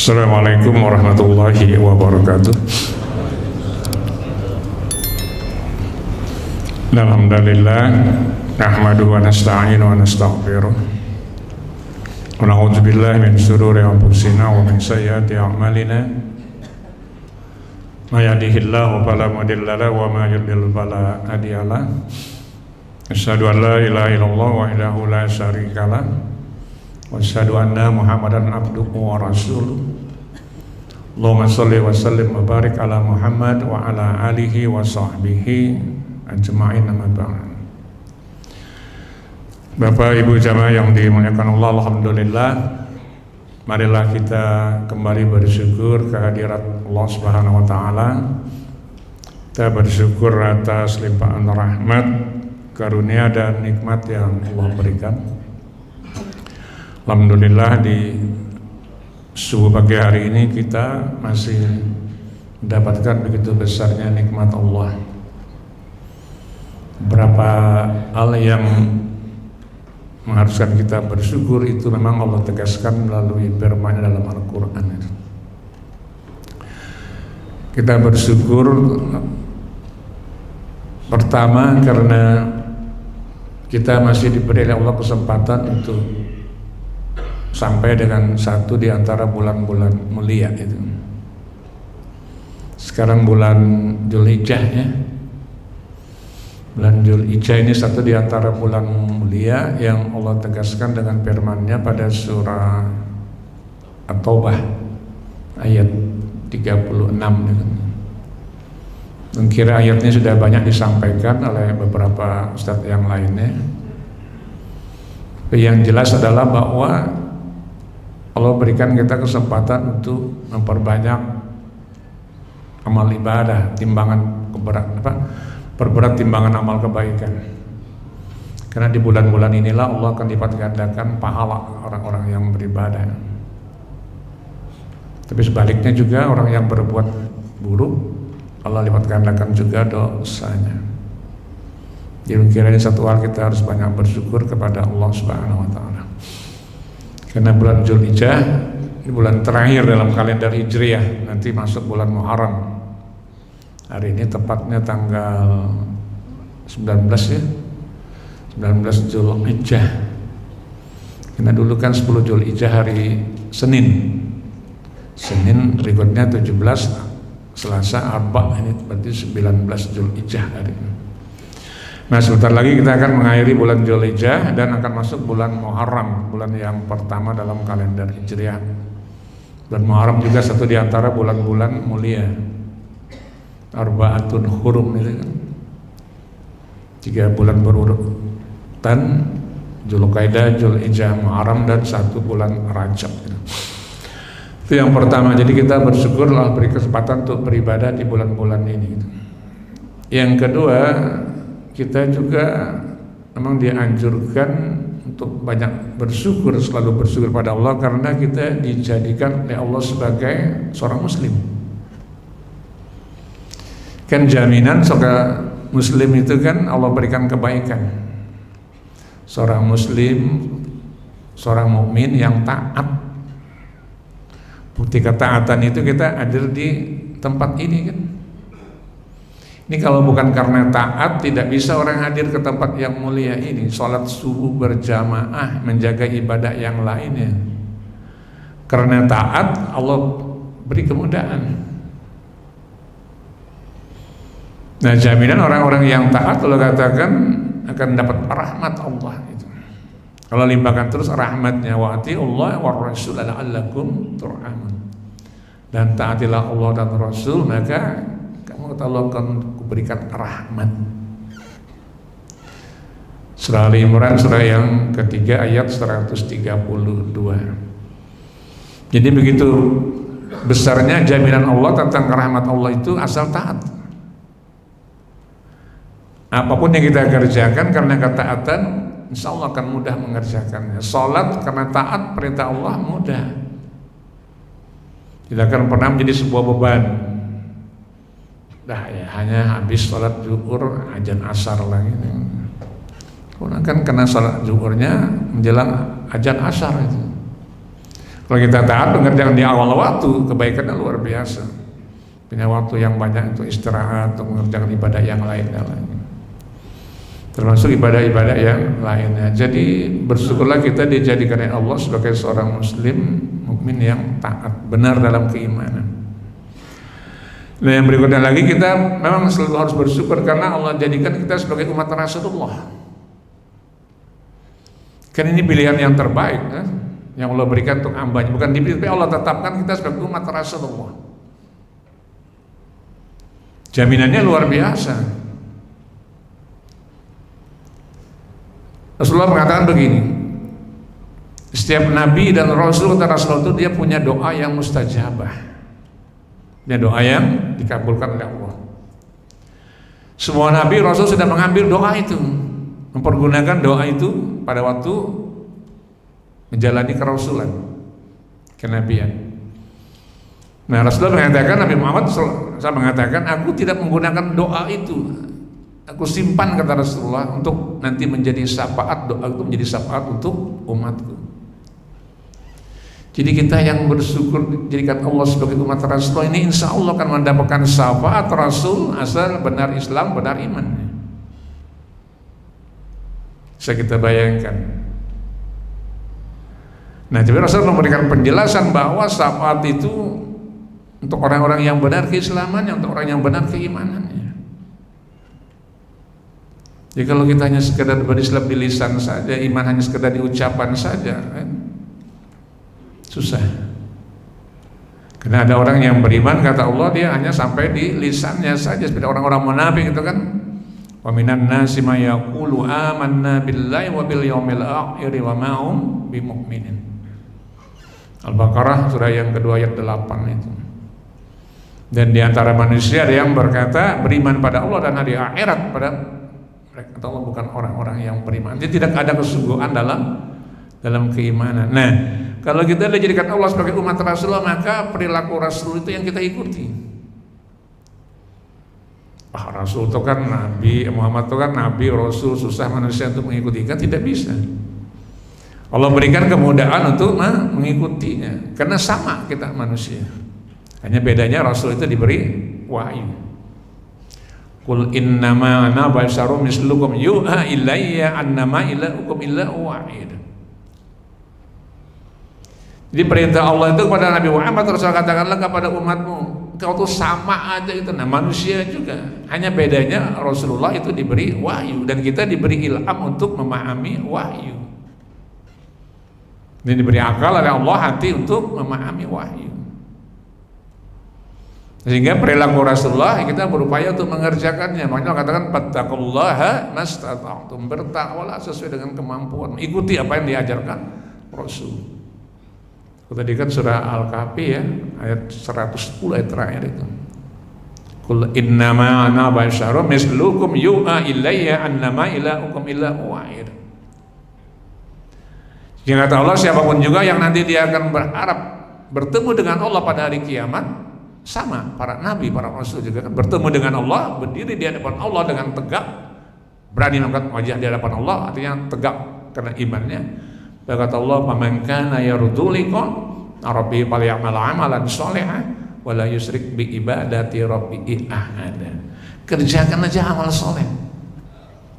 Assalamualaikum warahmatullahi wabarakatuh. Alhamdulillah nahmaduhu wa nasta'inu wa nastaghfiruh wa na'udzu billahi min shururi anfusina wa min sayyiati a'malina. May yahdihillahu fala mudilla lahu wa may yudlil fala hadiya lahu. Asyhadu an la ilaha illallah wahdahu la syarika lahu wa asyhadu anna Muhammadan abduhu wa rasuluh. Allahumma shalli wa sallim wa barik ala Muhammad wa ala alihi wa sahbihi ajma'in, amma ba'd. Bapak Ibu jamaah yang dimuliakan Allah, alhamdulillah, marilah kita kembali bersyukur kehadirat Allah Subhanahu wa taala. Kita bersyukur atas limpahan rahmat, karunia dan nikmat yang Allah berikan. Alhamdulillah di subuh pagi hari ini kita masih mendapatkan begitu besarnya nikmat Allah. Berapa hal yang mengharuskan kita bersyukur itu memang Allah tegaskan melalui firman dalam Al-Quran. Kita bersyukur pertama karena kita masih diberi oleh Allah kesempatan untuk sampai dengan satu di antara bulan-bulan mulia itu. Sekarang bulan Dzulhijjah ya. Bulan Dzulhijjah ini satu di antara bulan mulia yang Allah tegaskan dengan firman-Nya pada surah At-Taubah ayat 36 gitu. Mungkin ayatnya sudah banyak disampaikan oleh beberapa ustadz yang lainnya. Tapi yang jelas adalah bahwa Allah berikan kita kesempatan untuk memperbanyak amal ibadah, timbangan perberat timbangan amal kebaikan. Karena di bulan-bulan inilah Allah akan lipat gandakan pahala orang-orang yang beribadah. Tapi sebaliknya juga orang yang berbuat buruk, Allah lipat gandakan juga dosanya. Jadi kira-kira satu hal kita harus banyak bersyukur kepada Allah Subhanahu wa taala. Karena bulan Dzulhijjah ini bulan terakhir dalam kalender Hijriah, nanti masuk bulan Muharram. Hari ini tepatnya tanggal 19 ya, 19 Dzulhijjah. Karena dulu kan 10 Dzulhijjah hari Senin berikutnya 17 Selasa Arba, ini berarti 19 Dzulhijjah hari ini. Nah sebentar lagi kita akan mengakhiri bulan Dzulhijjah dan akan masuk bulan Muharram, bulan yang pertama dalam kalender Hijriah. Bulan Muharram juga satu di antara bulan-bulan mulia, Arba'atun Hurum itu kan, 3 bulan berurutan, Dzulqa'dah, Dzulhijjah, Muharram dan 1 bulan Rajab gitu. Itu yang pertama. Jadi kita bersyukur Allah beri kesempatan untuk beribadah di bulan-bulan ini gitu. Yang kedua, kita juga memang dianjurkan untuk banyak bersyukur, selalu bersyukur pada Allah karena kita dijadikan oleh Allah sebagai seorang muslim. Kan jaminan seorang muslim itu kan Allah berikan kebaikan. Seorang muslim, seorang mukmin yang taat. Bukti ketaatan itu kita hadir di tempat ini kan. Ini kalau bukan karena taat, tidak bisa orang hadir ke tempat yang mulia ini. Sholat subuh berjamaah, menjaga ibadah yang lainnya. Karena taat, Allah beri kemudahan. Nah jaminan orang-orang yang taat Allah katakan akan dapat rahmat Allah itu. Kalau limpahkan terus rahmatnya, wa atiullah wa rasul la'allakum turhamun. Dan taatilah Allah dan Rasul, maka kamu Allah akan berikan rahmat. Surah Al-Imran surah yang ketiga ayat 132. Jadi begitu besarnya jaminan Allah tentang rahmat Allah itu asal taat. Apapun yang kita kerjakan karena ketaatan, insya Allah akan mudah mengerjakannya. Salat karena taat perintah Allah mudah, tidak akan pernah menjadi sebuah beban. Dah ya hanya habis sholat zuhur azan asar lagi. Orang kan kena sholat zuhurnya menjelang azan asar itu. Kalau kita taat mengerjakan di awal waktu, kebaikannya luar biasa. Punya waktu yang banyak untuk istirahat, untuk mengerjakan ibadah yang lainnya lagi. Termasuk ibadah-ibadah yang lainnya. Jadi bersyukurlah kita dijadikan oleh Allah sebagai seorang muslim mukmin yang taat, benar dalam keimanan. Nah yang berikutnya lagi, kita memang selalu harus bersyukur karena Allah jadikan kita sebagai umat Rasulullah. Kan ini pilihan yang terbaik kan? Yang Allah berikan untuk hambanya, bukan dipilih, tapi Allah tetapkan kita sebagai umat Rasulullah. Jaminannya luar biasa. Rasulullah mengatakan begini, setiap nabi dan rasul kata Rasulullah itu dia punya doa yang mustajabah. Ini doa yang dikabulkan oleh Allah. Semua nabi rasul sudah mengambil doa itu, mempergunakan doa itu pada waktu menjalani kerasulan, kenabian. Nah Rasulullah mengatakan, Nabi Muhammad saya mengatakan, aku tidak menggunakan doa itu, aku simpan kata Rasulullah untuk nanti menjadi syafaat, doa itu menjadi syafaat untuk umatku. Jadi kita yang bersyukur jadikan Allah sebagai umat Rasulullah ini, insya Allah akan mendapatkan syafaat Rasul asal benar Islam, benar iman. Bisa kita bayangkan. Nah, jadi Rasul memberikan penjelasan bahwa syafaat itu untuk orang-orang yang benar keislamannya, untuk orang yang benar keimanannya. Jadi kalau kita hanya sekedar berislam di lisan saja, iman hanya sekedar di ucapan saja, kan? Susah. Karena ada orang yang beriman kata Allah dia hanya sampai di lisannya saja, seperti orang-orang munafik itu kan. Wa minan nasi may yaqulu amanna billahi wa bil yaumil akhir wa ma hum bimumin. Al-Baqarah surah yang kedua ayat 8 itu. Dan di antara manusia ada yang berkata beriman pada Allah dan hari akhirat, pada mereka kata Allah bukan orang-orang yang beriman. Jadi tidak ada kesungguhan dalam keimanan. Nah, kalau kita dijadikan Allah sebagai umat Rasulullah, maka perilaku Rasul itu yang kita ikuti. Rasul itu kan Nabi, Muhammad itu kan Nabi, Rasul, susah manusia untuk mengikuti, kan tidak bisa. Allah berikan kemudahan untuk mengikutinya, karena sama kita manusia. Hanya bedanya Rasul itu diberi wahyu. Qul innama ana basyarum mislukum yuha ilayya annama ilahukum illahu wahid. Jadi perintah Allah itu kepada Nabi Muhammad, Rasul katakanlah kepada umatmu, kau tuh sama aja itu. Nah manusia juga, hanya bedanya Rasulullah itu diberi wahyu dan kita diberi ilham untuk memahami wahyu. Dan diberi akal oleh Allah, hati untuk memahami wahyu. Sehingga perilaku Rasulullah kita berupaya untuk mengerjakannya. Makanya Allah katakan fattaqullaha mastata'tum, bertakwalah sesuai dengan kemampuan, ikuti apa yang diajarkan Rasul. Tadi kan surah Al-Kahfi ya, ayat 110 ayat terakhir itu. Qul innama ana basyarum mislukum yu'a ilayya annama ilahukum illahu wahid. Yang kata Allah, siapapun juga yang nanti dia akan berharap bertemu dengan Allah pada hari kiamat, sama para nabi, para rasul juga kan bertemu dengan Allah, berdiri di hadapan Allah dengan tegak, berani mengangkat wajah di hadapan Allah, artinya tegak karena imannya. Kata Allah, "Man kana yarju liqa rabbi falyamal amalan sholihan wa la yusyrik bi ibadati rabbihi ahada." Kerjakan aja amal soleh.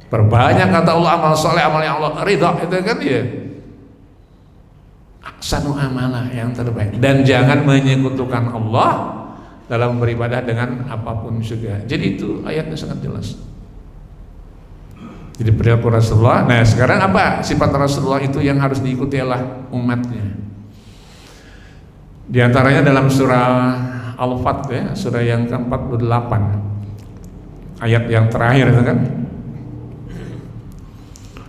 Perbanyak kata Allah amal soleh, amal yang Allah ridha, itu kan ya. Ahsanu amalah, yang terbaik. Dan jangan menyekutukan Allah dalam beribadah dengan apapun juga. Jadi itu ayatnya sangat jelas. Jadi perilaku Rasulullah. Nah sekarang apa sifat Rasulullah itu yang harus diikuti oleh umatnya? Di antaranya dalam surah Al-Fat ya, surah yang ke-48 ayat yang terakhir itu kan.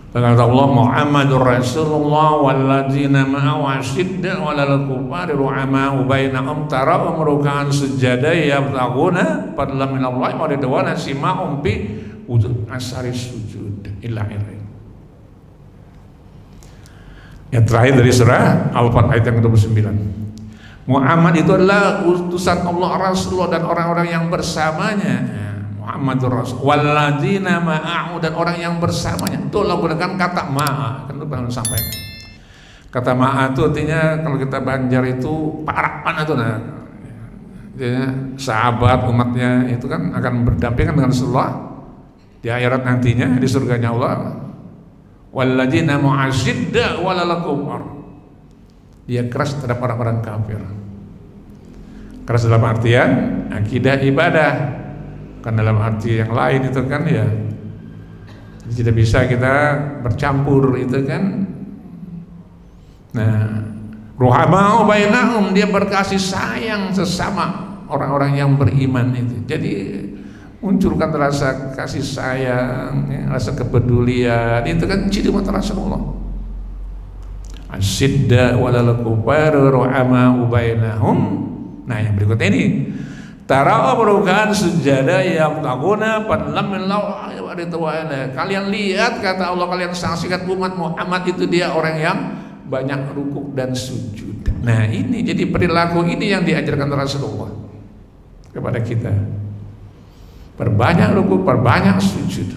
Kata Allah, Muhammadur Rasulullah walladzina ma'ahu asyidda 'alal kufari ruhama'u bainahum tarahum ruk'an sujada yabtaghuna fadlan minallahi wa ridwana sima'um bi wujud asari sujud illa ilaihi. Yang terakhir dari surah Al-Fat ayat yang ke-29. Muhammad itu adalah utusan Allah, Rasulullah dan orang-orang yang bersamanya. Muhammadur Rasul walladzina ma'ahu, dan orang yang bersamanya. Itu Allah gunakan kata ma'a, kan itu pernah sampaikan. Kata ma'a itu artinya kalau kita Banjar itu parapan itu nah. Ya, sahabat umatnya itu kan akan berdampingan dengan Rasulullah di akhirat nantinya di surganya Allah. Walladzina mu'asyidda walal kufar. Dia keras terhadap orang-orang kafir. Keras dalam artian akidah ibadah. Kan dalam arti yang lain itu kan ya tidak bisa kita bercampur itu kan. Nah, ruhamau bainahum, dia berkasih sayang sesama orang-orang yang beriman itu. Jadi munculkan rasa kasih sayang, rasa kepedulian, itu kan ciri umat Rasulullah. Asyidda walal kufar ruhamau bainahum. Nah, yang berikut ini tara berukan sujada yang takuna padlam minallah wa ridwana. Kalian lihat kata Allah, kalian saksikan umat Muhammad itu dia orang yang banyak rukuk dan sujud. Nah, ini jadi perilaku ini yang diajarkan Rasulullah kepada kita. Perbanyak rukuk, perbanyak sujud.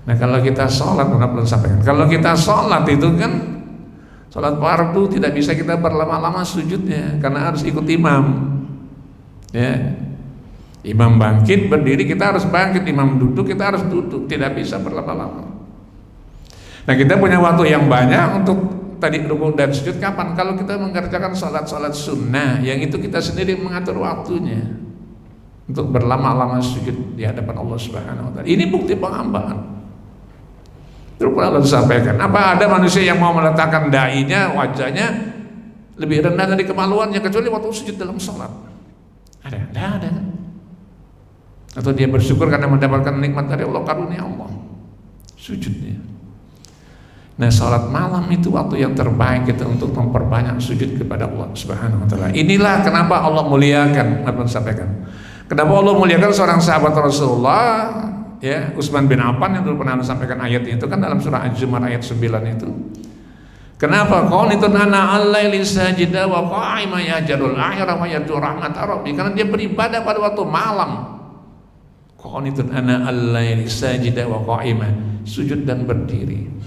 Nah, kalau kita sholat, belum sampaikan. Kalau kita sholat itu kan sholat fardu tidak bisa kita berlama-lama sujudnya karena harus ikut imam. Ya, imam bangkit berdiri kita harus bangkit, imam duduk kita harus duduk, tidak bisa berlama-lama. Nah, kita punya waktu yang banyak untuk tadi rukuk dan sujud kapan? Kalau kita mengerjakan salat-salat sunnah yang itu kita sendiri mengatur waktunya untuk berlama-lama sujud di hadapan Allah Subhanahu wa taala. Ini bukti penghambaan. Terus Allah sampaikan, apa ada manusia yang mau meletakkan dahinya, wajahnya lebih rendah dari kemaluannya kecuali waktu sujud dalam salat? Ada? Tidak ada. Atau dia bersyukur karena mendapatkan nikmat dari Allah, karunia Allah, sujudnya. Nah, salat malam itu waktu yang terbaik kita untuk memperbanyak sujud kepada Allah Subhanahu wa taala. Inilah kenapa Allah muliakan, apa sampaikan. Kenapa Allah muliakan seorang sahabat Rasulullah, ya, Utsman bin Affan yang dulu pernah sampaikan ayat itu kan dalam surah Az-Zumar ayat 9 itu. Kenapa? Qanitun ana al-laili sajida wa qa'ima yahjarul akhirah wa yarju rahmat rabbi. Karena dia beribadah pada waktu malam. Qanitun ana al-laili sajida wa qa'ima, sujud dan berdiri.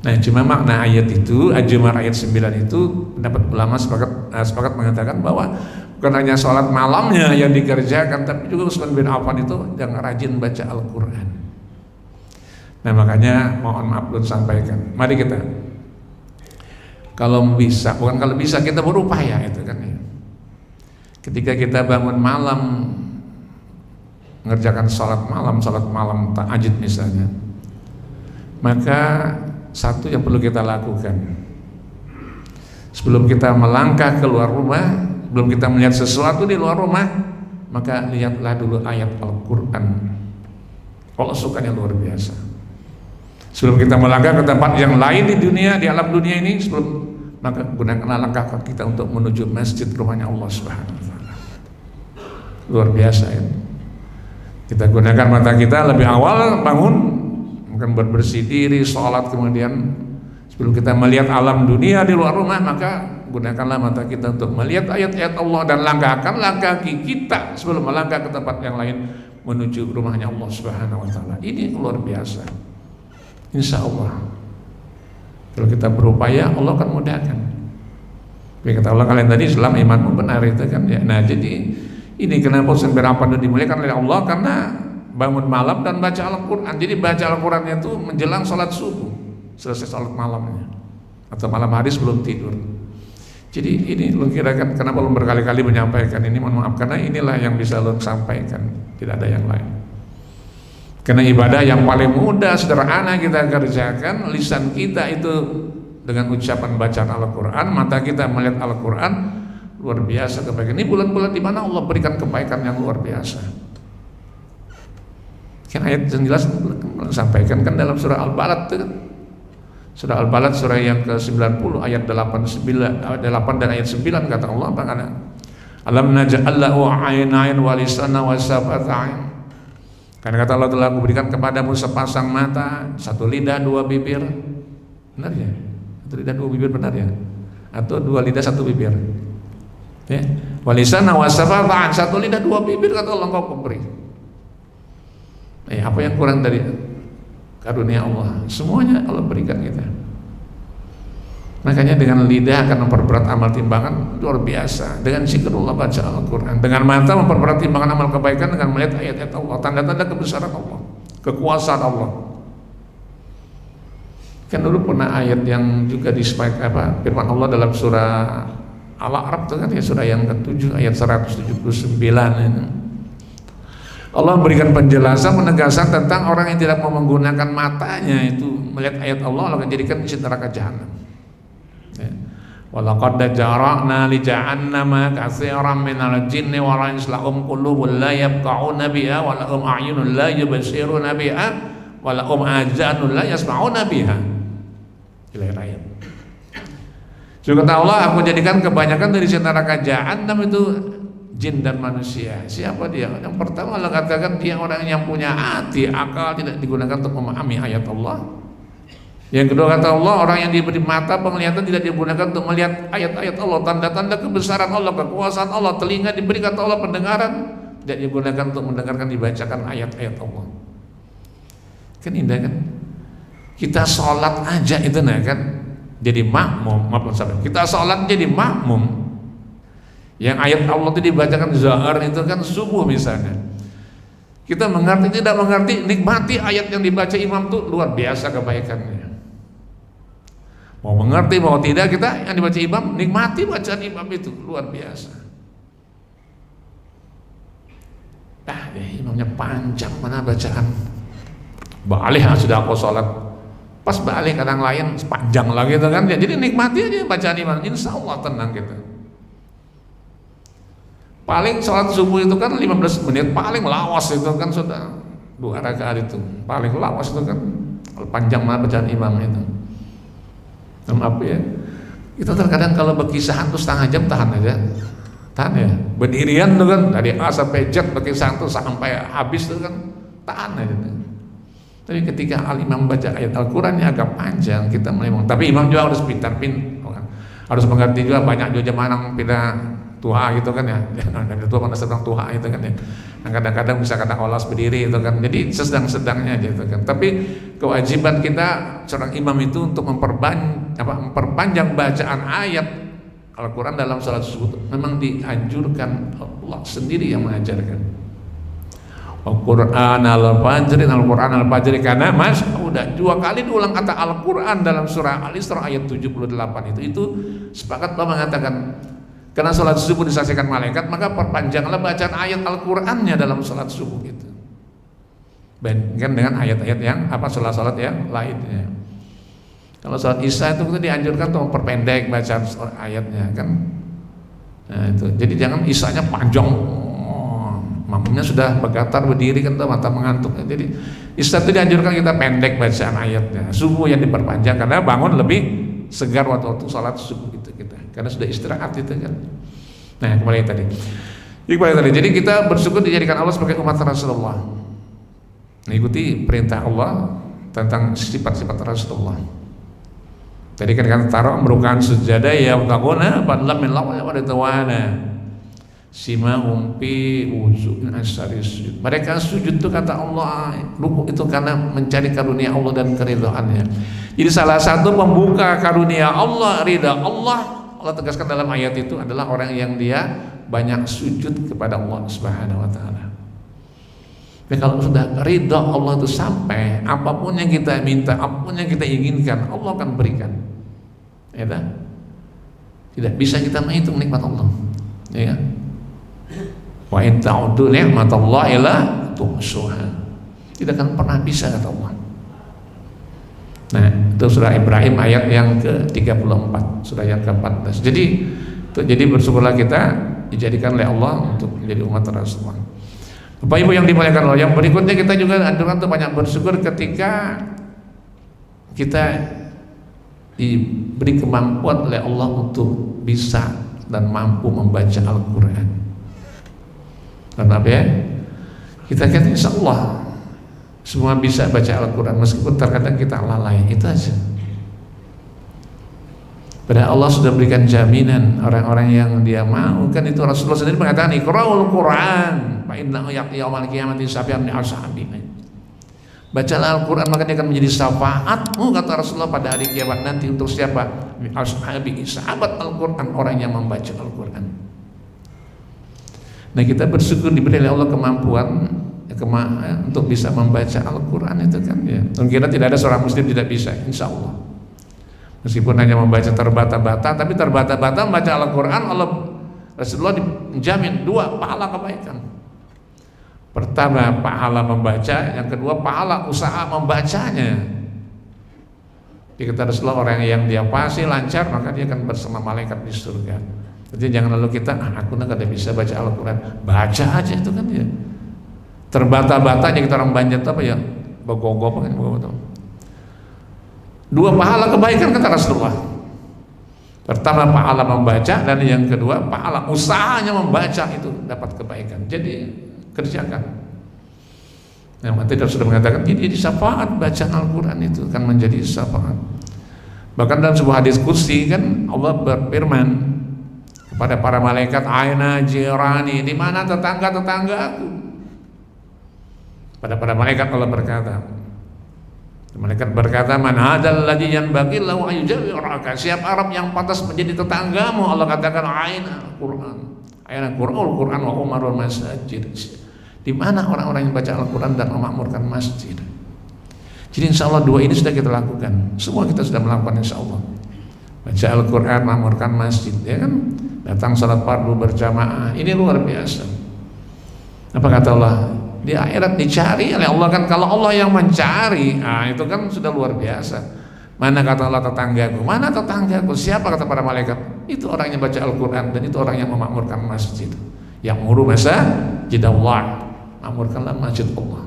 Nah, cuma makna ayat itu, Az-Zumar ayat 9 itu pendapat ulama sepakat mengatakan bahwa bukan hanya sholat malamnya yang dikerjakan, tapi juga Utsman bin Affan itu yang rajin baca Al-Quran. Nah, makanya mohon maaf belum sampaikan. Mari kita, kalau bisa, bukan kalau bisa, kita berupaya itu kan ya. Ketika kita bangun malam mengerjakan sholat malam tahajud misalnya, maka satu yang perlu kita lakukan sebelum kita melangkah keluar rumah, sebelum kita melihat sesuatu di luar rumah, maka lihatlah dulu ayat Al-Quran. Allah sukanya luar biasa. Sebelum kita melangkah ke tempat yang lain di dunia, di alam dunia ini, maka gunakanlah langkah kita untuk menuju masjid rumahnya Allah Subhanahu wa taala. Luar biasa ya. Kita gunakan mata kita lebih awal bangun, mungkin berbersih diri, sholat, kemudian sebelum kita melihat alam dunia di luar rumah, maka gunakanlah mata kita untuk melihat ayat-ayat Allah dan langkahkanlah kaki kita sebelum melangkah ke tempat yang lain menuju rumahnya Allah Subhanahu wa taala. Ini luar biasa. Insya Allah kalau kita berupaya, Allah akan mudahkan. Tapi kata Allah, kalian tadi Islam imanmu benar itu kan ya. Nah, jadi ini kenapa Utsman bin Affan dimuliakan oleh Allah, karena bangun malam dan baca Al-Quran. Jadi baca Al-Qurannya itu menjelang sholat subuh, selesai sholat malamnya, atau malam hari sebelum tidur. Jadi ini lu kirakan kenapa lu berkali-kali menyampaikan ini, mohon maaf, karena inilah yang bisa lu sampaikan, tidak ada yang lain. Karena ibadah yang paling mudah, sederhana kita kerjakan, lisan kita itu dengan ucapan bacaan Al-Quran, mata kita melihat Al-Quran, luar biasa kebaikan. Ini bulan-bulan di mana Allah berikan kebaikan yang luar biasa. Kan ayat yang jelas sampaikan kan dalam surah Al-Balad itu kan. Surah Al-Balad surah yang ke-90 ayat 8 dan ayat 9 kata Allah bagaimana? Alam naj'al lahu 'ainain wa lisanan wa shafatain. Karena kata Allah telah kuberikan kepadamu sepasang mata, satu lidah, dua bibir. Benar ya? Satu lidah, dua bibir, benar ya? Atau dua lidah, satu bibir? Ya. Wa lisanan wa shafatain, satu lidah, dua bibir kata Allah engkau beri. Apa yang kurang dari karunia Allah? Semuanya Allah berikan kita. Makanya dengan lidah akan memperberat amal timbangan luar biasa. Dengan zikrullah, baca Al-Quran. Dengan mata memperberat timbangan amal kebaikan dengan melihat ayat-ayat Allah, tanda-tanda kebesaran Allah, kekuasaan Allah. Kan dulu pernah ayat yang juga firman Allah dalam surah Al-A'raf itu kan ya, surah yang ke-7 ayat 179 ini. Allah memberikan penjelasan, penegasan tentang orang yang tidak mau menggunakan matanya itu melihat ayat Allah akan jadikan isi neraka jahanam. Ya. Walaqad jara'na li jahannama katsiran minal jinni wal insi lahum qulubun la yafqahuna biha wa lahum a'yunun la yubsiruna biha wa lahum azanun la yasma'una biha. Ila ayat. Juga kata Allah, aku jadikan kebanyakan dari neraka jahanam itu jin dan manusia. Siapa dia? Yang pertama Allah katakan dia orang yang punya hati, akal tidak digunakan untuk memahami ayat Allah. Yang kedua kata Allah, orang yang diberi mata penglihatan tidak digunakan untuk melihat ayat-ayat Allah, tanda-tanda kebesaran Allah, kekuasaan Allah. Telinga diberi kata Allah pendengaran, tidak digunakan untuk mendengarkan dibacakan ayat-ayat Allah. Kan indah kan? Kita sholat aja itu nah kan jadi makmum, kita sholat jadi makmum. Yang ayat Allah itu dibacakan zahar itu kan subuh misalnya. Kita mengerti tidak mengerti, nikmati ayat yang dibaca imam itu luar biasa kebaikannya. Mau mengerti mau tidak, kita yang dibaca imam nikmati bacaan imam itu luar biasa. Imamnya panjang mana bacaan. Balik sudah aku sholat, pas balik kadang lain panjang lagi itu kan. Jadi nikmati aja bacaan imam, insya Allah tenang kita. Paling sholat subuh itu kan 15 menit, paling lawas itu kan sudah 2 rakaat itu, paling lawas itu kan panjang mana bacaan imam itu. Maaf ya, kita terkadang kalau berkisahan tuh setengah jam tahan aja, tahan ya. Berdirian tuh kan dari A sampai Z berkisahan tuh sampai habis tuh kan tahan aja. Tapi ketika al-imam baca ayat Al-Quran yang agak panjang, kita memang. Tapi imam juga harus pintar-pintar, harus mengerti juga banyak juga jemaah pindah tuha gitu kan ya, dari tua pada sedang tuha itu kan ya, kadang-kadang bisa kadang olas berdiri itu kan, jadi sedang-sedangnya aja itu kan. Tapi kewajiban kita seorang imam itu untuk memperpanjang bacaan ayat Al-Quran dalam salat subuh memang dianjurkan, Allah sendiri yang mengajarkan. Al-Quran al-Fajr karena udah 2 kali diulang kata Al-Quran dalam surah Al-Isra ayat 78 itu sepakat Allah mengatakan karena sholat subuh disaksikan malaikat, maka perpanjanglah bacaan ayat Al-Qur'annya dalam sholat subuh itu. Bandingkan dengan ayat-ayat yang sholat-sholat yang lainnya. Kalau sholat Isya itu kita dianjurkan untuk memperpendek bacaan ayatnya kan. Nah itu. Jadi jangan Isyanya panjang. Makmumnya sudah bergetar berdiri kan tuh mata mengantuk. Jadi Isya itu dianjurkan kita pendek bacaan ayatnya. Subuh yang diperpanjang karena bangun lebih segar waktu sholat subuh itu kita. Karena sudah istirahat itu kan. Nah kembali tadi. Jadi kita bersyukur dijadikan Allah sebagai umat Rasulullah. Mengikuti perintah Allah tentang sifat-sifat Rasulullah. Tadi kan taruh merukan sujada ya utagona padlam min lawal wa tawana. Sima umpi wujuhin asyari sujud. Mereka sujud itu kata Allah, rukuk itu karena mencari karunia Allah dan keridhaannya. Jadi salah satu pembuka karunia Allah, ridha Allah tegaskan dalam ayat itu adalah orang yang dia banyak sujud kepada Allah Subhanahu wa taala. Tapi kalau sudah ridha Allah itu sampai, apapun yang kita minta, apapun yang kita inginkan, Allah akan berikan. Ya kan? Tidak bisa kita menghitung nikmat Allah. Ya kan? Wa in ta'uddu ni'matallahi la tuhsuha. Tidak akan pernah bisa kata Allah. Nah, itu surah Ibrahim ayat yang ke-34, surah yang ke-14. Jadi bersyukurlah kita dijadikan oleh Allah untuk menjadi umat Rasulullah. Bapak Ibu yang dimuliakan Allah, yang berikutnya kita juga anjurkan untuk banyak bersyukur ketika kita diberi kemampuan oleh Allah untuk bisa dan mampu membaca Al-Quran. Kenapa ya? Kita kan insya Allah semua bisa baca Al-Quran meskipun terkadang kita lalai, itu aja. Padahal Allah sudah berikan jaminan orang-orang yang dia mau kan itu Rasulullah sendiri mengatakan Iqra'ul Quran fa innahu ya'ti yaumal qiyamati syafi'an li ashabihi. Bacalah Al-Quran maka dia akan menjadi syafaatmu, kata Rasulullah, pada hari kiamat nanti. Untuk siapa? Ashabi, sahabat Al-Quran, orang yang membaca Al-Quran. Nah, kita bersyukur diberi oleh Allah kemampuan untuk bisa membaca Al-Quran itu kan ya. Kira tidak ada seorang muslim tidak bisa, insya Allah. Meskipun hanya membaca terbata-bata, tapi terbata-bata membaca Al-Quran, Allah Rasulullah menjamin 2 pahala kebaikan. Pertama pahala membaca, yang kedua pahala usaha membacanya. Dikata Rasulullah, orang yang dia pasti lancar maka dia akan bersama malaikat di surga. Jadi jangan lalu kita aku nggak bisa baca Al-Quran, baca aja itu kan ya. Terbata-bata aja kita orang banjir apa ya, begogo kan begitu. 2 pahala kebaikan kata Rasulullah. Pertama pahala membaca, dan yang kedua pahala usahanya membaca itu dapat kebaikan. Jadi kerjakan. Yang nanti sudah mengatakan jadi syafaat bacaan Al-Quran itu kan menjadi syafaat. Bahkan dalam sebuah hadis qudsi kan Allah berfirman kepada para malaikat, aina jirani, di mana tetangga-tetanggaku? Pada para malaikat Allah berkata, malaikat berkata, man hadzal ladzi yanbaghi lahu ayyujawiraka, siapa Arab yang pantas menjadi tetanggamu? Allah katakan aina Al-Quran, aina Al-Quran wa umarul masajid. Di mana orang-orang yang baca Al-Quran dan memakmurkan masjid? Jadi insya Allah 2 ini sudah kita lakukan. Semua kita sudah melakukan insya Allah. Baca Al-Quran, memakmurkan masjid, ya kan? Datang salat fardu berjamaah. Ini luar biasa. Apa kata Allah? Di akhirat dicari oleh Allah kan. Kalau Allah yang mencari, itu kan sudah luar biasa. Mana kata Allah tetanggaku? Mana tetanggaku? Siapa kata para malaikat? Itu orang yang baca Al-Quran dan itu orang yang memakmurkan masjid. Yang ngurus masjid Allah, makmurkanlah masjid Allah.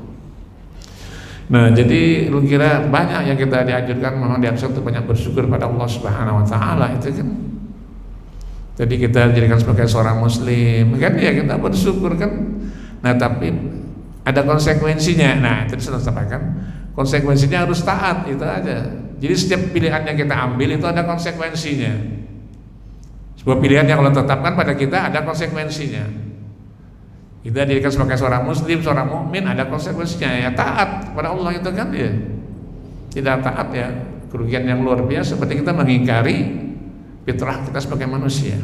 Nah, jadi lu kira banyak yang kita dianjurkan memang dianjurkan untuk banyak bersyukur pada Allah Subhanahu wa taala itu kan. Jadi kita jadikan sebagai seorang muslim kan ya, kita bersyukur kan. Nah, tapi ada konsekuensinya. Nah, itu sudah sampaikan. Konsekuensinya harus taat, itu aja. Jadi setiap pilihan yang kita ambil itu ada konsekuensinya. Sebuah pilihan yang Allah tetapkan pada kita ada konsekuensinya. Kita dirikan sebagai seorang muslim, seorang mukmin, ada konsekuensinya. Ya taat pada Allah itu kan ya. Tidak taat ya kerugian yang luar biasa. Seperti kita mengingkari fitrah kita sebagai manusia.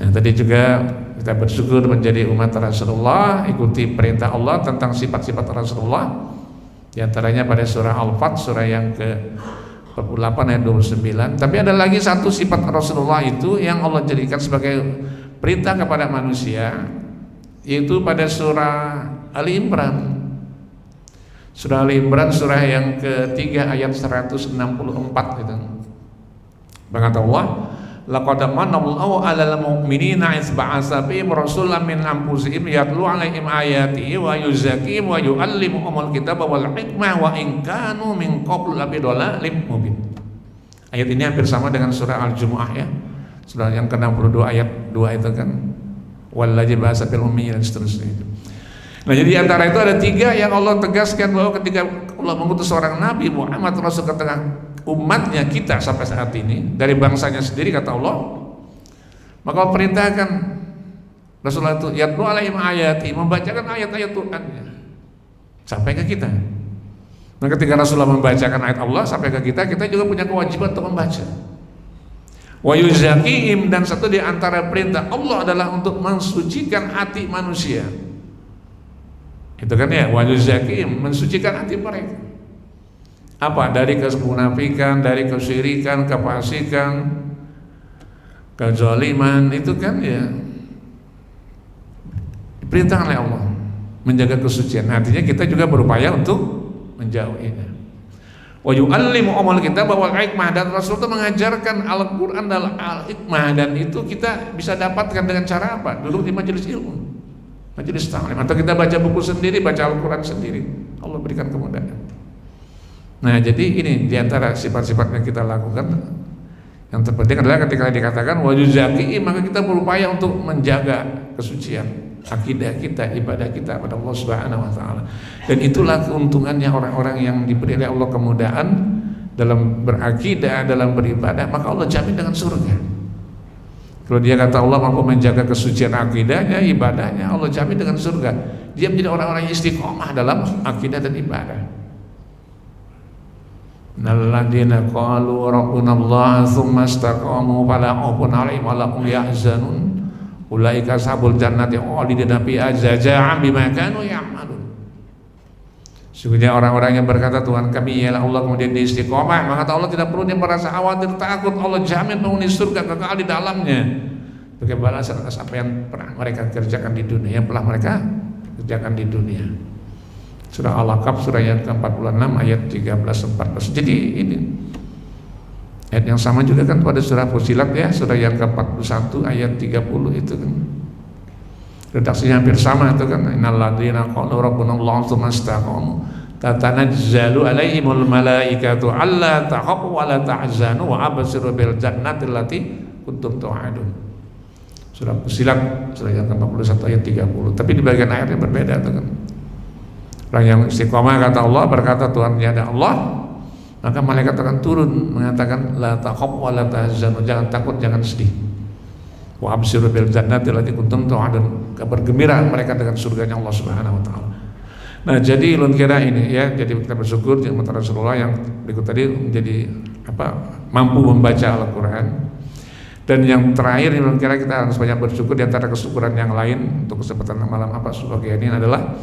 Nah, tadi juga kita bersyukur menjadi umat Rasulullah, ikuti perintah Allah tentang sifat-sifat Rasulullah. Di antaranya pada surah Al-Fat, surah yang ke-48 ayat 29. Tapi ada lagi satu sifat Rasulullah itu yang Allah jadikan sebagai perintah kepada manusia, yaitu pada surah Ali Imran. Surah Ali Imran surah yang ke-3 ayat 164 gitu. Berkata Allah, laqad manallahu 'alal mu'minina idz ba'atsa fihim rasulan min anfusihim yatlu 'alaihim ayatihi wa yuzakkihim wa yu'allimuhumul kitaba wal hikmah wa in kanu min qablu lafi dhalalin mubin. Ayat ini hampir sama dengan surah Al-Jumu'ah ya. Surah yang ke-62 ayat 2 itu kan, wallazi ba'atsa fil ummiyyin dan seterusnya itu. Nah, jadi antara itu ada 3 yang Allah tegaskan bahwa ketika Allah mengutus seorang Nabi Muhammad Rasul ke tengah umatnya kita sampai saat ini dari bangsanya sendiri kata Allah, maka Allah perintahkan Rasulullah itu yatlu alaihim ayati, membacakan ayat-ayat Tuhannya sampai ke kita. Nah, ketika Rasulullah membacakan ayat Allah sampai ke kita, kita juga punya kewajiban untuk membaca. Wa yuzakkihim, dan satu di antara perintah Allah adalah untuk mensucikan hati manusia. Itu kan ya, wa yuzakkihim, mensucikan hati mereka. Apa? Dari kemunafikan, dari kesyirikan, kefasikan, kezaliman, itu kan ya diperintahkan oleh Allah menjaga kesucian. Artinya kita juga berupaya untuk menjauhinya. Wa yu'allimuhumul kitaba wal hikmah, dan Rasul itu mengajarkan Al-Qur'an dan Al-Hikmah, dan itu kita bisa dapatkan dengan cara apa? Dulu di majelis ilmu, majelis ta'lim, atau kita baca buku sendiri, baca Al-Qur'an sendiri. Allah berikan kemudahan. Nah, jadi ini diantara sifat-sifat yang kita lakukan. Yang terpenting adalah ketika dikatakan wa yuzakkihim, maka kita berupaya untuk menjaga kesucian akidah kita, ibadah kita pada Allah Subhanahu wa taala. Dan itulah keuntungannya orang-orang yang diberi oleh Allah kemudahan dalam berakidah, dalam beribadah, maka Allah jamin dengan surga. Kalau dia kata Allah mampu menjaga kesucian akidahnya, ibadahnya, Allah jamin dengan surga. Dia menjadi orang-orang yang istiqomah dalam akidah dan ibadah. Alladzina qalu rabbuna Allah tsumma istaqamu fala khaufun 'alaihim wa la hum yahzanun ulaika ashabul jannati khalidina fiha jazaa'an bima kanu ya'malun. Sesungguhnya orang-orang yang berkata Tuhan kami ialah Allah kemudian dia istiqomah, maka Allah tidak perlu dia merasa khawatir takut, Allah jamin penghuni surga kekal di dalamnya sebagai balasan atas apa yang pernah mereka kerjakan di dunia, yang telah mereka kerjakan di dunia. Surah Al-Ahqaf surah yang ke-46 ayat 13-14. Jadi ini ayat yang sama juga kan pada surah Fusilat ya, surah yang ke-41 ayat 30 itu kan. Redaksinya hampir sama itu kan. Innal ladzina qalu rabbuna Allah tsumma istaqamu tatanazzalu alaihimul malaikatu alla takhafu wa la tahzanu wa abshiru bil jannati allati kuntum tu'adun. Surah Fusilat surah yang ke-41 ayat 30. Tapi di bagian ayatnya berbeda itu kan. Orang yang istiqomah kata Allah, berkata Tuhan tiada Allah, maka malaikat akan turun mengatakan la takhaf wa la tahzanu, jangan takut, jangan sedih. Wa abshiru bil jannati allati kuntum tu'adun, kabar gembira mereka dengan surganya Allah Subhanahu wa taala. Nah, jadi ulun kira ini ya, jadi kita bersyukur di antara Rasulullah yang berikut tadi menjadi mampu membaca Al-Qur'an. Dan yang terakhir ulun kira kita harus banyak bersyukur di antara kesyukuran yang lain untuk kesempatan malam sebagai ini adalah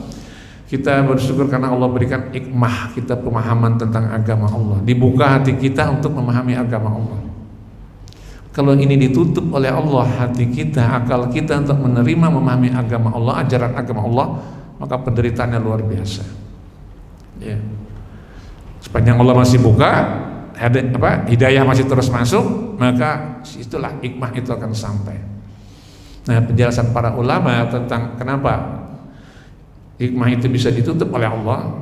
kita bersyukur karena Allah berikan hikmah kita pemahaman tentang agama Allah, dibuka hati kita untuk memahami agama Allah. Kalau ini ditutup oleh Allah hati kita, akal kita untuk menerima memahami agama Allah, ajaran agama Allah, maka penderitaannya luar biasa ya. Sepanjang Allah masih buka hidayah masih terus masuk, maka itulah hikmah itu akan sampai. Nah, penjelasan para ulama tentang kenapa hikmah itu bisa ditutup oleh Allah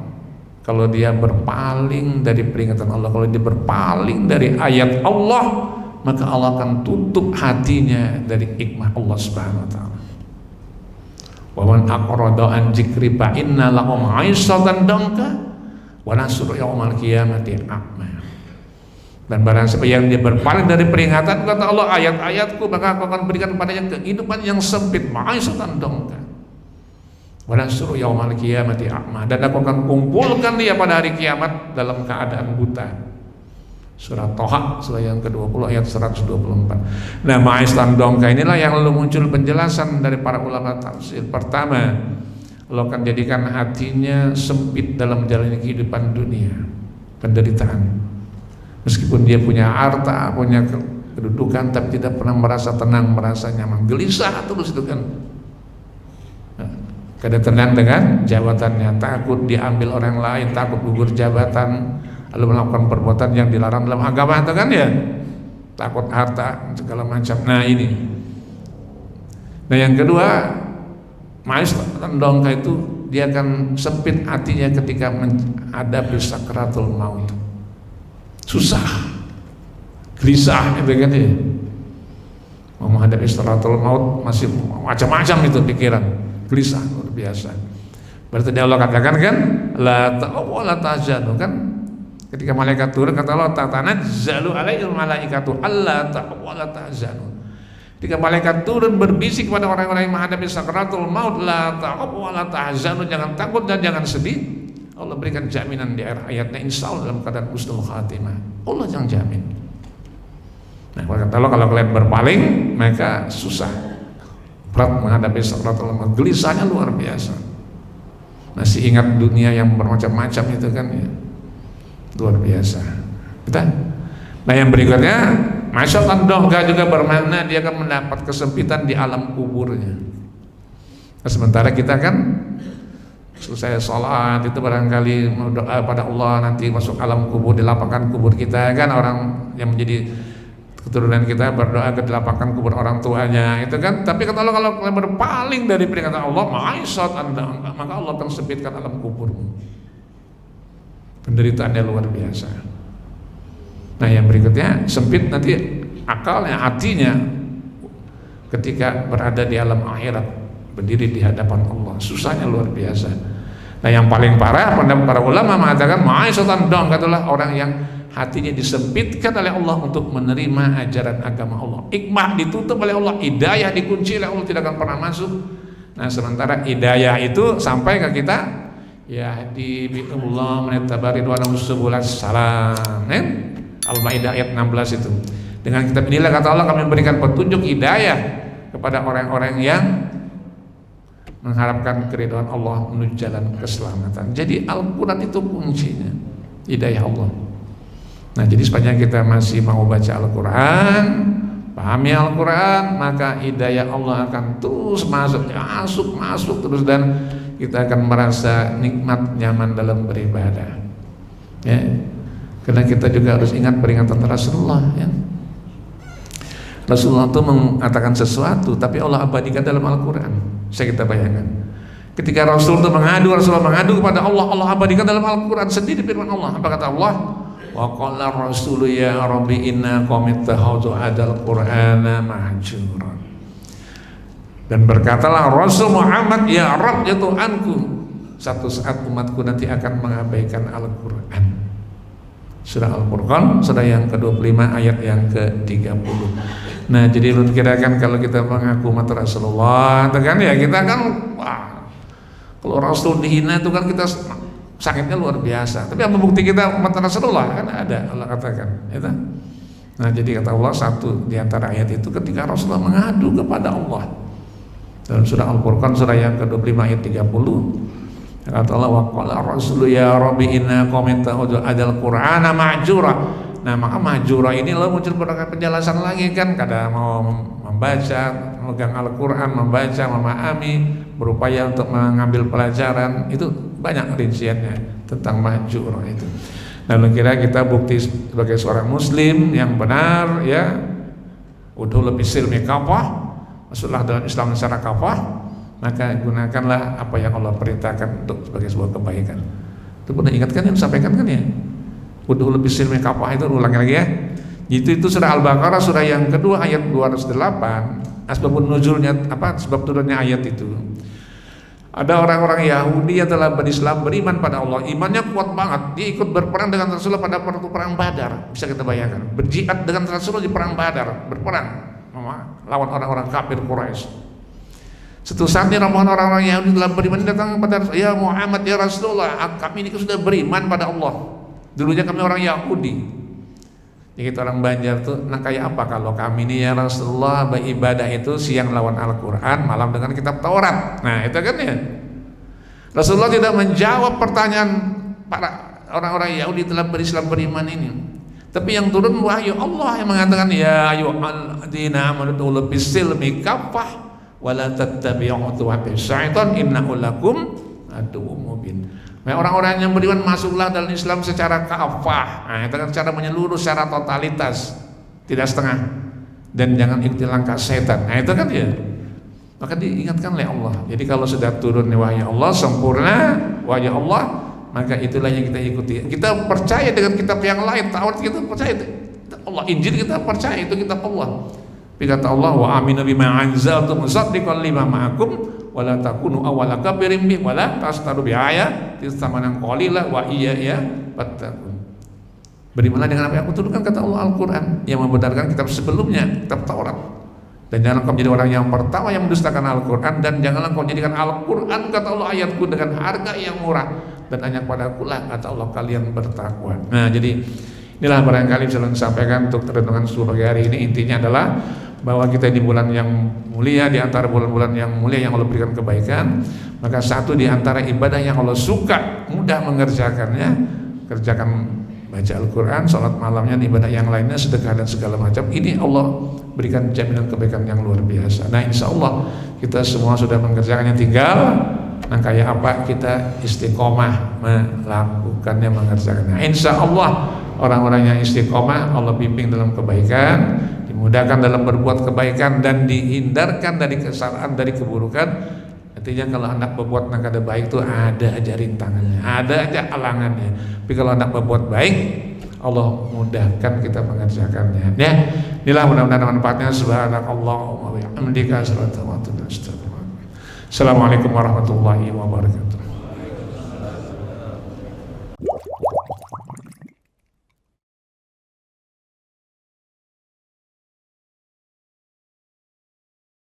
kalau dia berpaling dari peringatan Allah, kalau dia berpaling dari ayat Allah, maka Allah akan tutup hatinya dari hikmah Allah Subhanahu wa taala. Wa man aqrada an dzikri fa inna lahum 'aishatan danka wa nasru yaumal qiyamati a'ma. Dan barang siapa yang dia berpaling dari peringatan kata Allah ayat-ayatku, maka aku akan berikan kepadanya kehidupan yang sempit, 'aishatan danka. Walan suruh yaumal qiyamati a'ma, dan aku akan kumpulkan dia pada hari kiamat dalam keadaan buta. Surah Toha surah yang ke-20 ayat 124. Nah, ma'istan dongka inilah yang lalu muncul penjelasan dari para ulama tafsir. Pertama, Allah akan jadikan hatinya sempit dalam menjalani kehidupan dunia, penderitaan. Meskipun dia punya harta, punya kedudukan, tapi tidak pernah merasa tenang, merasa nyaman, gelisah terus itu kan. Kada tenang dengan jabatannya, takut diambil orang lain, takut gugur jabatan, lalu melakukan perbuatan yang dilarang dalam agama itu kan ya, takut harta segala macam. Nah ini. Nah yang kedua, ma'isatan dongka itu dia akan sempit hatinya ketika menghadapi sakratul maut. Susah, gelisah itu kan ya. Mau menghadapi sakratul maut masih macam-macam itu pikiran, gelisah luar biasa. Berarti Allah katakan kan la ta'aw la tahzanu kan, ketika malaikat turun kata Allah tatanazzalu alaihil malaikatu alla ta'aw la tahzanu. Ketika malaikat turun berbisik kepada orang-orang yang menghadapi sakratul maut, la ta'aw la tahzanu, jangan takut dan jangan sedih. Allah berikan jaminan di akhir ayatnya, insyaallah dalam keadaan husnul khatimah. Allah yang jamin. Nah, kalau kalian berpaling maka susah, berat menghadapi sakratul maut, gelisahnya luar biasa. Masih ingat dunia yang bermacam-macam itu kan ya, luar biasa. Kita. Nah yang berikutnya, masyaallah dongka juga bermakna dia akan mendapat kesempitan di alam kuburnya. Nah, sementara kita kan selesai sholat itu barangkali berdoa pada Allah, nanti masuk alam kubur, dilapangkan kubur kita kan, orang yang menjadi keturunan kita berdoa ke dilapangkan kubur orang tuanya itu kan. Tapi kata Allah kalau kalian berpaling dari peringatan Allah, maka Allah akan sempitkan alam kuburmu. Penderitaannya luar biasa. Nah yang berikutnya, sempit nanti akalnya, hatinya ketika berada di alam akhirat, berdiri di hadapan Allah, susahnya luar biasa. Nah yang paling parah, para ulama mengatakan ma'isatan dong, katalah orang yang hatinya disempitkan oleh Allah untuk menerima ajaran agama Allah. Hikmah ditutup oleh Allah, hidayah dikunci oleh Allah, tidak akan pernah masuk. Nah, sementara hidayah itu sampai ke kita, yahdi bi'ullah menetabaridwanahu subulas salam. Al-Maidah ayat 16 itu. Dengan kitab inilah kata Allah kami memberikan petunjuk hidayah kepada orang-orang yang mengharapkan keridhaan Allah menuju jalan keselamatan. Jadi Al-Quran itu kuncinya, hidayah Allah. Nah, jadi sepanjang kita masih mau baca Al-Quran, pahami Al-Quran, maka hidayah Allah akan terus masuk terus, dan kita akan merasa nikmat, nyaman dalam beribadah. Ya, karena kita juga harus ingat peringatan Rasulullah. Ya. Rasulullah itu mengatakan sesuatu, tapi Allah abadikan dalam Al-Quran. Saya kita bayangkan, ketika Rasulullah mengadu kepada Allah, Allah abadikan dalam Al-Quran sendiri firman Allah. Apa kata Allah? Wa qala rasulu ya rabbi inna qaumi ittakhadhu hadzal qur'ana mahjura. Dan berkatalah Rasul Muhammad, ya Rabb, ya Tuhanku, satu saat umatku nanti akan mengabaikan Al-Quran. Surah Al-Furqan, surah yang ke-25 ayat yang ke-30. Nah, jadi lu kirakan kalau kita mengaku umat Rasulullah, itu kan ya kita kan, wah, kalau Rasul dihina itu kan kita sakitnya luar biasa. Tapi apa bukti kita umat Rasulullah? Kan ada, Allah katakan, itu. Nah, jadi kata Allah, satu di antara ayat itu ketika Rasulullah mengadu kepada Allah dalam surah Al-Furqan, surah yang ke-25 ayat 30. Kata Allah, wa qala rasulu ya rabbi inna qaumi ittakhadhu hadzal qur'ana mahjura. Nah, maka mahjura ini lo muncul penjelasan lagi kan, kadang mau membaca, memegang Al-Quran, membaca, memahami, berupaya untuk mengambil pelajaran, itu banyak rinciannya tentang mahjura itu. Lalu kira kita bukti sebagai seorang muslim yang benar, ya, udhul bisilmi kafah, masuklah dalam Islam secara kafah, maka gunakanlah apa yang Allah perintahkan untuk sebagai sebuah kebaikan. Itu pernah ingatkan yang disampaikan kan ya, udhul bisilmi kafah, itu ulangi lagi ya. Itu surah Al-Baqarah, surah yang kedua ayat 208. Asbabun nuzulnya apa, sebab turunnya ayat itu. Ada orang-orang Yahudi yang telah berislam, beriman pada Allah, imannya kuat banget, dia ikut berperang dengan Rasulullah pada perang Badar. Bisa kita bayangkan, berjihad dengan Rasulullah di perang Badar, berperang lawan orang-orang kafir Quraisy. Suatu saat ini orang-orang Yahudi telah beriman datang kepada ya Muhammad, ya Rasulullah, kami ini sudah beriman pada Allah. Dulunya kami orang Yahudi. Jadi kita orang Banjar tuh, nah kayak apa kalau kami ini ya Rasulullah beribadah itu siang lawan Al-Quran, malam dengan kitab Taurat. Nah itu kan ya. Rasulullah tidak menjawab pertanyaan para orang-orang Yahudi telah berislam, beriman ini. Tapi yang turun wahyu Allah yang mengatakan ya ayyuhalladzina amanu bisilmi kafah wala tattabi'u khutuwatis syaitan innahu lakum aduwwum mubin. Nah, orang-orang yang beriman masuklah dalam Islam secara kafah. Nah, itu kan cara menyeluruh, secara totalitas, tidak setengah. Dan jangan ikuti langkah setan. Nah, itu kan ya. Maka diingatkan oleh Allah. Jadi kalau sudah turun wahyu Allah sempurna, wahyu Allah, maka itulah yang kita ikuti. Kita percaya dengan kitab yang lain, Taurat kita percaya Allah, Injil kita percaya itu kitab Allah. Tapi kata Allah, wa aminu bima anzaltu musaddiqan lima ma'akum wala takunu awwala kafirin bi wala tastaru bi ayatin tsamanan qalila wa iya fattaqun. Berimanlah dengan apa yang aku turunkan, kata Allah, Al-Quran yang membenarkan kitab sebelumnya, kitab Taurat. Dan janganlah kau menjadi orang yang pertama yang mendustakan Al-Quran, dan janganlah kau menjadikan Al-Quran, kata Allah, ayatku dengan harga yang murah, dan hanya padakulah, kata Allah, kalian bertakwa. Nah, jadi inilah barangkali bisa disampaikan untuk renungan subuh pagi hari ini. Intinya adalah bahwa kita di bulan yang mulia, di antara bulan-bulan yang mulia yang Allah berikan kebaikan, maka satu di antara ibadah yang Allah suka, mudah mengerjakannya, kerjakan baca Al-Quran, sholat malamnya, ibadah yang lainnya, sedekah dan segala macam. Ini Allah berikan jaminan kebaikan yang luar biasa. Nah, insya Allah kita semua sudah mengerjakannya, tinggal nah kayak apa kita istiqomah melakukannya, mengerjakannya. Insya Allah orang-orang yang istiqomah Allah bimbing dalam kebaikan, dimudahkan dalam berbuat kebaikan, dan dihindarkan dari kesalahan, dari keburukan. Artinya kalau hendak berbuat nakada baik itu ada aja rintangannya, ada aja halangannya. Tapi kalau hendak berbuat baik, Allah mudahkan kita mengerjakannya. Ya, inilah mudah-mudahan manfaatnya. Subhanakallahumma wa bihamdika asyhadu an la ilaha illa anta astaghfiruka wa atubu ilaik. Assalamualaikum warahmatullahi wabarakatuh.